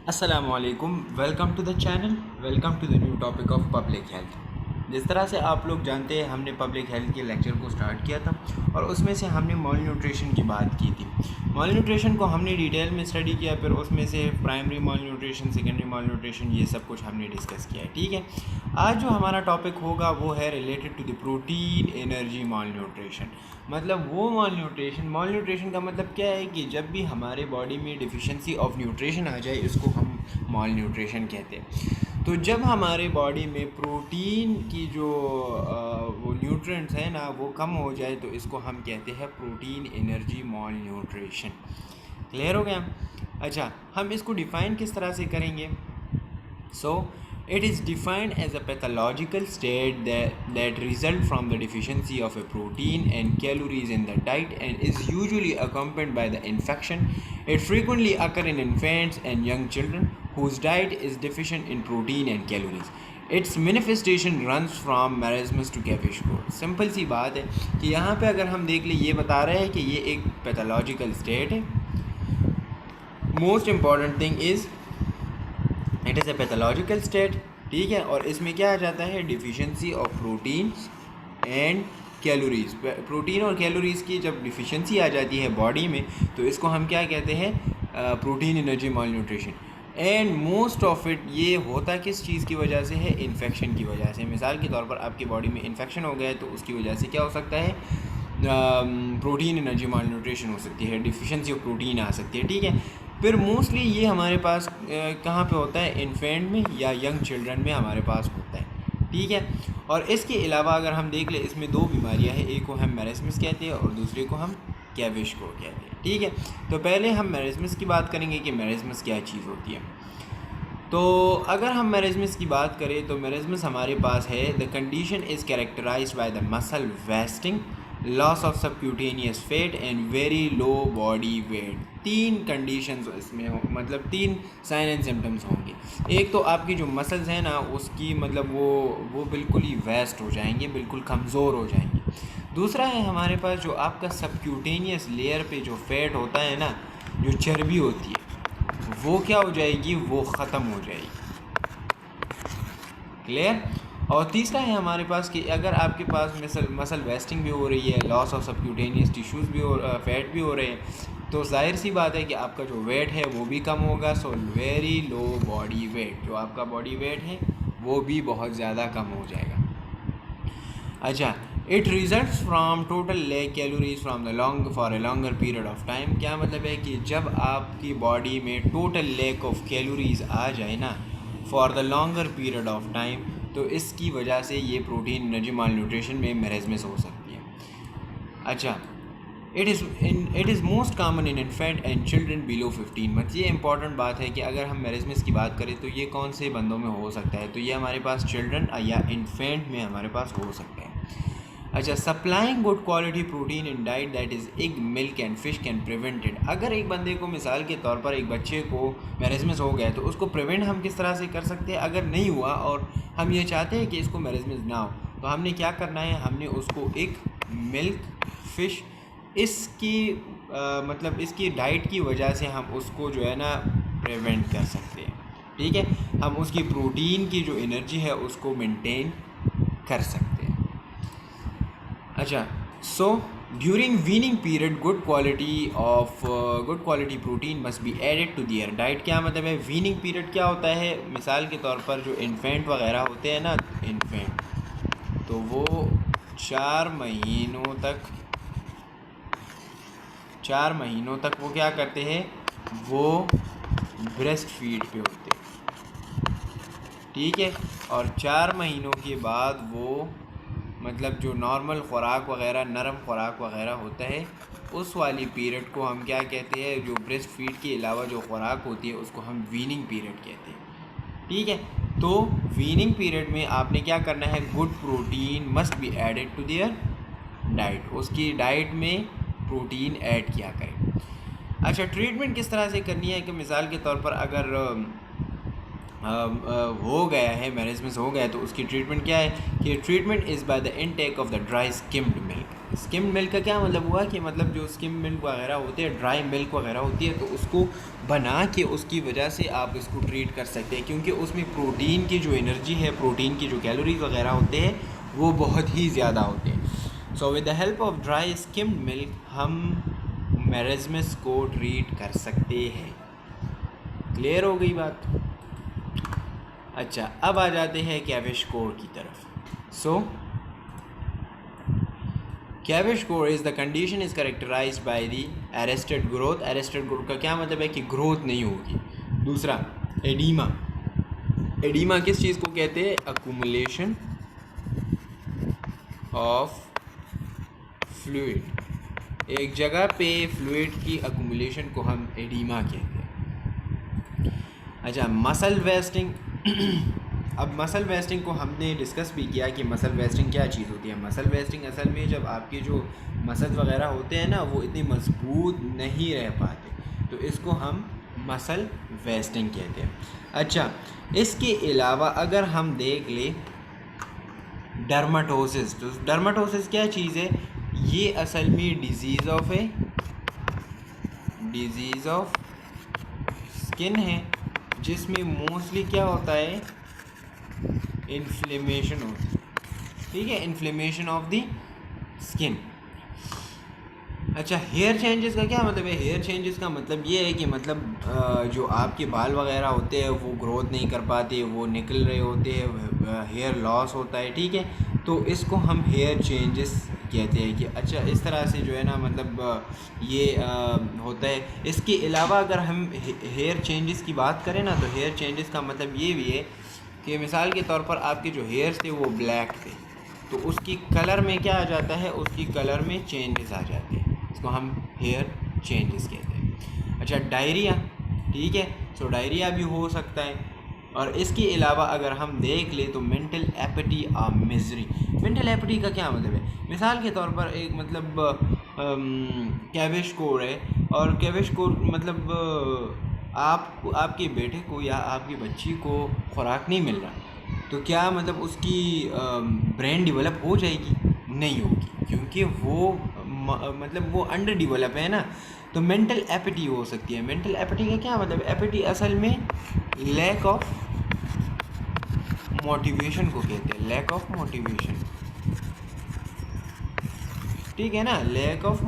असलकुम, welcome to the channel, welcome to the new topic of public health. जिस तरह से आप लोग जानते हैं, हमने पब्लिक हेल्थ के लेक्चर को स्टार्ट किया था और उसमें से हमने मॉल न्यूट्रिशन की बात की थी। मॉल न्यूट्रिशन को हमने डिटेल में स्टडी किया, फिर उसमें से primary mall nutrition, secondary mall nutrition, ये सब कुछ हमने डिस्कस किया है। ठीक है, आज जो हमारा टॉपिक होगा वो है related to the protein energy malnutrition. मतलब वो मॉल न्यूट्रिशन का मतलब क्या है कि जब भी हमारे बॉडी में डिफिशिएंसी ऑफ न्यूट्रिशन आ जाए, इसको हम मॉल न्यूट्रिशन कहते हैं। तो जब हमारे बॉडी में प्रोटीन की जो वो न्यूट्रिएंट्स हैं ना, वो कम हो जाए, तो इसको हम कहते हैं protein energy mall nutrition. Clear हो गया? अच्छा, हम इसको डिफ़ाइन किस तरह से करेंगे? So, it is defined as a pathological state that result from the deficiency of a protein and calories in the diet and is usually accompanied by the infection. It frequently occur in infants and young children whose diet is deficient in protein and calories. Its manifestation runs from marasmus to Kwashiorkor. Simple सी बात है कि यहाँ पे अगर हम देख लें, ये बता रहे हैं कि ये एक पैथोलॉजिकल स्टेट है। Most important thing is it is a pathological state. ठीक है, और इसमें क्या आ जाता है? Deficiency of protein and calories. Protein और कैलोरीज़ की जब डिफिशिएंसी आ जाती है बॉडी में, तो इसको हम क्या कहते हैं? Protein energy mall nutrition. And most of it ये होता किस चीज़ की वजह से है? इन्फेक्शन की वजह से। मिसाल के तौर पर आपकी बॉडी में इन्फेक्शन हो गया है, तो उसकी वजह से क्या हो सकता है? प्रोटीन एनर्जी मॉल न्यूट्रिशन हो सकती है, डिफिशिएंसी ऑफ प्रोटीन आ सकती है। ठीक है, फिर मोस्टली ये हमारे पास कहाँ पे होता है? इन्फेंट में या यंग चिल्ड्रन में हमारे पास होता है। ठीक है, और इसके अलावा अगर हम देख लें, इसमें दो बीमारियां हैं, एक को हम मैरस्मस कहते हैं और दूसरे को हम क्वेश्योर्कोर कहते हैं। ठीक है, तो पहले हम मैरस्मस की बात करेंगे कि मैरस्मस क्या चीज़ होती है। तो अगर हम मैरस्मस की बात करें, तो मैरस्मस हमारे पास है, the condition is characterized by the muscle wasting, loss of subcutaneous fat and very low body weight. तीन कंडीशंस इसमें हो, मतलब तीन साइन एंड सिम्टम्स होंगे। एक तो आपकी जो मसल्स हैं ना, उसकी मतलब वो बिल्कुल ही वेस्ट हो जाएंगे, बिल्कुल कमज़ोर हो जाएंगे। दूसरा है हमारे पास जो आपका सबक्यूटेनियस लेयर पे जो फैट होता है ना, जो चर्बी होती है, वो क्या हो जाएगी? वो ख़त्म हो जाएगी। क्लियर? और तीसरा है हमारे पास कि अगर आपके पास मसल वेस्टिंग भी हो रही है, लॉस ऑफ सबक्यूटेनियस टिश्यूज़ भी हो, फैट भी हो रहे हैं, तो जाहिर सी बात है कि आपका जो वेट है वो भी कम होगा। So very low body wait, जो आपका बॉडी वेट है वो भी बहुत ज़्यादा कम हो जाएगा। अच्छा, it results from total lack calories from the long for a longer period of time. क्या मतलब है कि जब आपकी बॉडी में टोटल लैक ऑफ कैलोरीज आ जाए ना, for the longer period of time, तो इसकी वजह से ये प्रोटीन एनर्जी माल न्यूट्रिशन में मैरस्मस हो सकती है। अच्छा, it is most common in infant and children below 15 months. ये इंपॉर्टेंट बात है कि अगर हम मैरस्मस की बात करें तो ये कौन से बंदों में हो सकता है? तो ये हमारे पास चिल्ड्रन या इन्फेंट में हमारे पास हो सकता है। अच्छा, supplying good quality protein in diet that is egg, milk and fish can prevent it. अगर एक बंदे को, मिसाल के तौर पर एक बच्चे को मैरस्मस हो गया, तो उसको प्रिवेंट हम किस तरह से कर सकते हैं? अगर नहीं हुआ और हम ये चाहते हैं कि इसको मैरस्मस ना हो, तो हमने क्या करना है? हमने उसको एक मिल्क, फिश, इसकी मतलब इसकी डाइट की वजह से हम उसको जो है ना प्रिवेंट कर सकते हैं। ठीक है, हम उसकी प्रोटीन की जो एनर्जी है उसको मेंटेन कर सकते हैं। अच्छा, so during weaning period good quality protein must be added to their diet. क्या मतलब है? वीनिंग पीरियड क्या होता है? मिसाल के तौर पर जो इन्फेंट वगैरह होते हैं ना, इन्फेंट, तो वो 4 महीनों तक वो क्या करते हैं? वो ब्रेस्ट फीड पे होते हैं। ठीक है, और 4 महीनों के बाद वो मतलब जो नॉर्मल ख़ुराक वगैरह, नरम ख़ुराक वगैरह होता है, उस वाली पीरियड को हम क्या कहते हैं? जो ब्रेस्ट फीड के अलावा जो ख़ुराक होती है उसको हम वीनिंग पीरियड कहते हैं। ठीक है, तो वीनिंग पीरियड में आपने क्या करना है? Good protein must be added to their diet, उसकी डाइट में प्रोटीन ऐड किया करें। अच्छा, ट्रीटमेंट किस तरह से करनी है? कि मिसाल के तौर पर अगर हो गया है, मैरस्मस हो गया है, तो उसकी ट्रीटमेंट क्या है? कि treatment is by the intake of the dry skimmed milk. Skimmed milk का क्या मतलब हुआ कि मतलब जो स्किम मिल्क वगैरह होते हैं, ड्राई मिल्क वगैरह होती है, तो उसको बना के उसकी वजह से आप इसको ट्रीट कर सकते हैं, क्योंकि उसमें प्रोटीन की जो एनर्जी है, प्रोटीन की जो कैलोरीज वगैरह होते हैं वो बहुत ही ज़्यादा होते हैं। So with the help of dry skimmed milk हम मेरेस्मस को ट्रीट कर सकते हैं। क्लियर हो गई बात? अच्छा, अब आ जाते हैं क्वेविशकोर की तरफ। So kwashiorkor is the condition is characterized by the arrested growth. Arrested growth का क्या मतलब है कि ग्रोथ नहीं होगी। दूसरा एडीमा। एडीमा किस चीज़ को कहते हैं? Accumulation of fluid. एक जगह पे फ्लूइड की अकुमुलेशन को हम एडीमा कहते हैं। अच्छा, मसल वेस्टिंग। अब मसल वेस्टिंग को हमने डिस्कस भी किया कि मसल वेस्टिंग क्या चीज़ होती है। मसल वेस्टिंग असल में जब आपके जो मसल्स वगैरह होते हैं ना, वो इतनी मजबूत नहीं रह पाते, तो इसको हम मसल वेस्टिंग कहते हैं। अच्छा, इसके अलावा अगर हम देख लें डर्माटोसिस, तो डर्माटोसिस क्या चीज़ है? ये असल में डिजीज़ ऑफ स्किन है, जिसमें मोस्टली क्या होता है? इन्फ्लेमेशन होती है। ठीक है, इन्फ्लेमेशन ऑफ द स्किन। अच्छा, हेयर चेंजेस का क्या मतलब है? हेयर चेंजेस का मतलब ये है कि मतलब जो आपके बाल वगैरह होते हैं वो ग्रोथ नहीं कर पाते, वो निकल रहे होते हैं, हेयर लॉस होता है। ठीक है, तो इसको हम हेयर चेंजेस कहते हैं कि अच्छा इस तरह से जो है ना, मतलब ये होता है। इसके अलावा अगर हम हेयर चेंजेस की बात करें ना, तो हेयर चेंजेस का मतलब ये भी है कि मिसाल के तौर पर आपके जो हेयर्स थे वो ब्लैक थे, तो उसकी कलर में क्या आ जाता है? उसकी कलर में चेंजेस आ जाते हैं, इसको हम हेयर चेंजेस कहते हैं। अच्छा, डायरिया। ठीक है, सो डायरिया भी हो सकता है। और इसके अलावा अगर हम देख ले तो मेंटल एपिटी और मिजरी। मेंटल एपिटी का क्या मतलब है? मिसाल के तौर पर एक मतलब क्वेविशकोर है, और क्वेविशकोर मतलब आपके बेटे को या आपकी बच्ची को खुराक नहीं मिल रहा, तो क्या मतलब उसकी ब्रेन डेवलप हो जाएगी? नहीं होगी, क्योंकि वो मतलब वो अंडर डेवलप है ना। तो मेंटल एपिटी हो सकती है। मेंटल एपिटी का क्या मतलब? एपिटी असल में लैक ऑफ मोटिवेशन को कहते हैं, लैक ऑफ मोटिवेशन। ठीक है ना, लैक ऑफ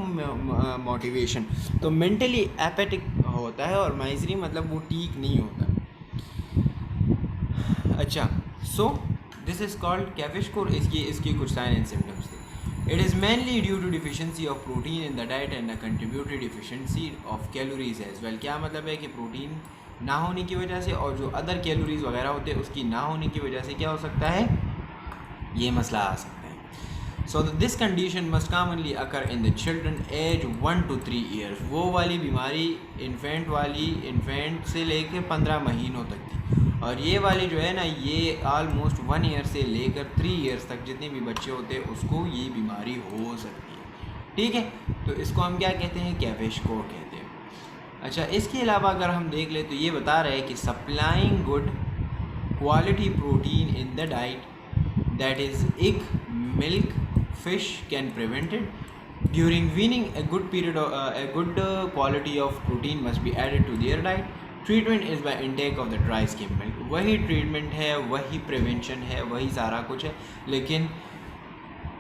मोटिवेशन। तो मेंटली एपेटिक होता है, और माइजरी मतलब वो ठीक नहीं होता। अच्छा, so this is called kwashiorkor. इसकी कुछ साइन एंड सिम्टम्स थे। It is mainly due to deficiency of protein in the diet and the contributory deficiency of calories as well. क्या मतलब है कि प्रोटीन ना होने की वजह से और जो अदर कैलोरीज वगैरह होते हैं उसकी ना होने की वजह से क्या हो सकता है? ये मसला आ सकता है। So this condition must commonly occur in the children age 1 to 3 years. वो वाली बीमारी इन्फेंट से लेकर 15 महीनों तक थी, और ये वाली जो है ना, ये ऑलमोस्ट 1 ईयर से लेकर 3 ईयर्स तक जितने भी बच्चे होते हैं उसको ये बीमारी हो सकती है। ठीक है, तो इसको हम क्या कहते हैं? क्वेविशकोर कहते हैं। अच्छा, इसके अलावा अगर हम देख ले तो ये बता रहे हैं कि supplying good quality protein in the diet, that is egg, milk, fish can prevent it. During weaning, a good quality of protein must be added to their diet. Treatment is by intake of the dry skim milk. वही treatment है, वही prevention है, वही सारा कुछ है, लेकिन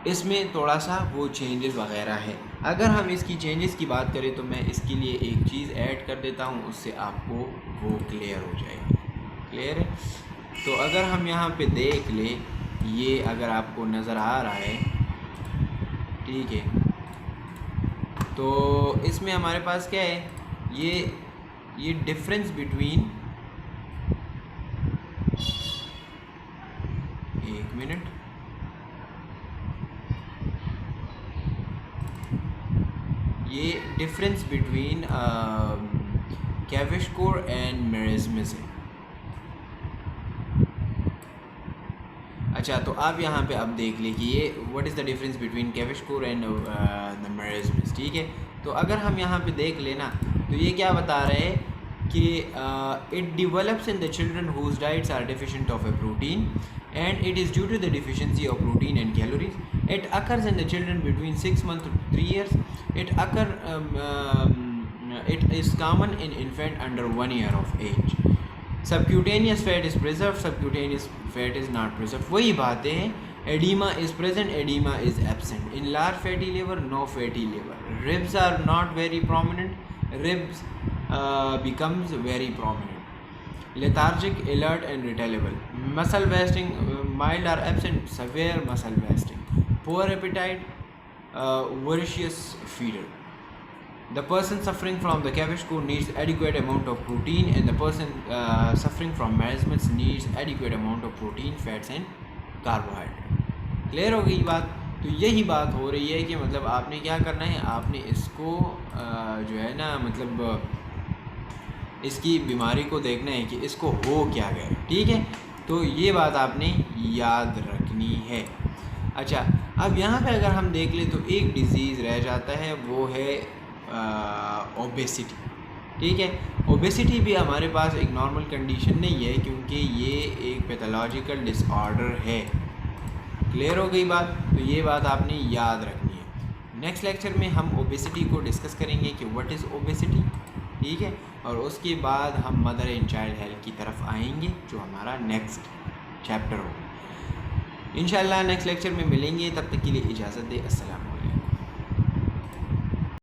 इसमें थोड़ा सा वो चेंजेस वगैरह है। अगर हम इसकी चेंजेस की बात करें तो मैं इसके लिए एक चीज़ ऐड कर देता हूँ, उससे आपको वो क्लियर हो जाएगा। क्लियर है? तो अगर हम यहाँ पे देख ले, ये अगर आपको नज़र आ रहा है, ठीक है, तो इसमें हमारे पास क्या है? ये डिफरेंस बिटवीन, एक मिनट, ये difference between kwashiorkor and marasmus है। अच्छा, तो आप यहाँ पे अब देख लें कि ये what is the difference between kwashiorkor and the marasmus. ठीक है, तो अगर हम यहाँ पे देख लेना तो ये क्या बता रहे हैं कि it develops in the children whose diets are deficient of a protein, and it is due to the deficiency of protein and calories. It occurs in the children between 6 months to 3 years. It is common in infant under 1 year of age. Subcutaneous fat is preserved, subcutaneous fat is not preserved. वही बातें हैं. Edema is present, edema is absent. In large fatty liver, no fatty liver. Ribs are not very prominent. Ribs becomes very prominent. Lethargic, alert and irritable. Muscle wasting, mild or absent. Severe muscle wasting. Poor appetite, voracious feeder. The person suffering from the Kwashiorkor needs adequate amount of protein, and the person suffering from marasmus needs adequate amount of protein, fats and carbohydrate. Clear हो गई बात? तो यही बात हो रही है कि मतलब आपने क्या करना है, आपने इसको जो है ना मतलब इसकी बीमारी को देखना है कि इसको हो क्या गया, ठीक है। तो ये बात आपने याद रखनी है। अच्छा, अब यहाँ पे अगर हम देख लें तो एक डिज़ीज़ रह जाता है, वो है ओबेसिटी, ठीक है। ओबेसिटी भी हमारे पास एक नॉर्मल कंडीशन नहीं है, क्योंकि ये एक पैथोलॉजिकल डिसऑर्डर है। क्लियर हो गई बात? तो ये बात आपने याद रखनी है। नेक्स्ट लेक्चर में हम ओबेसिटी को डिस्कस करेंगे कि व्हाट इज़ ओबेसिटी, ठीक है। और उसके बाद हम मदर एंड चाइल्ड हेल्थ की तरफ आएंगे, जो हमारा नेक्स्ट चैप्टर होगा। इंशाल्लाह नेक्स्ट लेक्चर में मिलेंगे, तब तक के लिए इजाज़त दे। अस्सलाम।